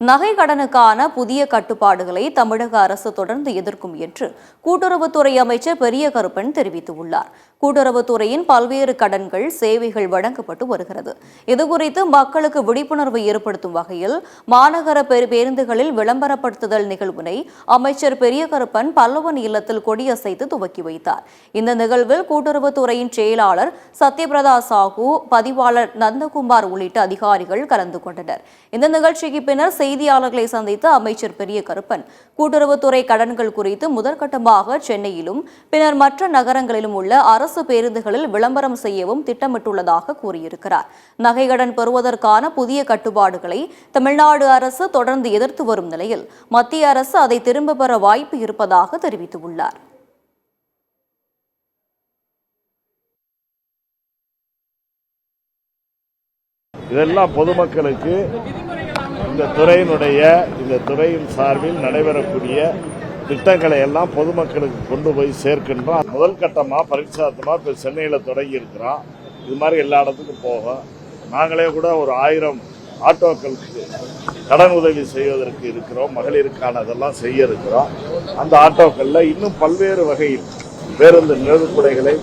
நகை கடனுக்கான புதிய கட்டுப்பாடுகளை தமிழக அரசு தொடர்ந்து எதிர்க்கும் என்று கூட்டுறவுத்துறை அமைச்சர் பெரிய கருப்பன் தெரிவித்துள்ளார். கூட்டுறவுத்துறையின் பல்வேறு கடன்கள் சேவைகள் வழங்கப்பட்டு வருகிறது. இதுகுறித்து மக்களுக்கு விழிப்புணர்வு ஏற்படுத்தும் வகையில் மாநகர பேருந்துகளில் விளம்பரப்படுத்துதல் நிகழ்வினை அமைச்சர் பெரிய கருப்பன் பல்லவன் இல்லத்தில் கொடியசைத்து துவக்கி வைத்தார். இந்த நிகழ்வில் கூட்டுறவுத்துறையின் செயலாளர் சத்யபிரதா சாஹூ, பதிவாளர் நந்தகுமார் உள்ளிட்ட அதிகாரிகள் கலந்து கொண்டனர். இந்த நிகழ்ச்சிக்கு பின்னர் செய்தியாளர்களை சந்தித்த அமைச்சர் பெரிய கருப்பன் கூட்டுறவுத்துறை கடன்கள் குறித்து முதற்கட்டமாக சென்னையிலும் பின்னர் மற்ற நகரங்களிலும் உள்ள அரசு பேருந்துகளில் விளம்பரம் செய்யவும் திட்டமிட்டுள்ளதாக கூறியிருக்கிறார். நகை கடன் பெறுவதற்கான புதிய கட்டுப்பாடுகளை தமிழ்நாடு அரசு தொடர்ந்து எதிர்த்து வரும் நிலையில் மத்திய அரசு அதை திரும்ப பெற வாய்ப்பு இருப்பதாக தெரிவித்துள்ளார். இதெல்லாம் பொதுமக்களுக்கு இந்த துறையின் சார்பில் நடைபெறக்கூடிய திட்டங்களை எல்லாம் பொதுமக்களுக்கு கொண்டு போய் சேர்க்கின்றோம். முதல் கட்டமாக பரிட்சார்த்தமாக இப்போ சென்னையில் தொடங்கி இருக்கிறோம். இது மாதிரி எல்லா இடத்துக்கும் போகும். நாங்களே கூட ஒரு 1000 ஆட்டோக்களுக்கு கடன் உதவி செய்வதற்கு இருக்கிறோம். மகளிருக்கானதெல்லாம் செய்ய இருக்கிறோம். அந்த ஆட்டோக்களில் இன்னும் பல்வேறு வகையில் பேருந்து நிழற்புடைகளை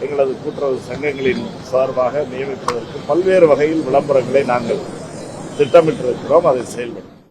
எங்களது கூட்டுறவு சங்கங்களின் சார்பாக நியமிப்பதற்கு பல்வேறு வகையில் விளம்பரங்களை நாங்கள் திட்டமிட்டிருக்கிறோம். அதை செயல்படுத்தும்.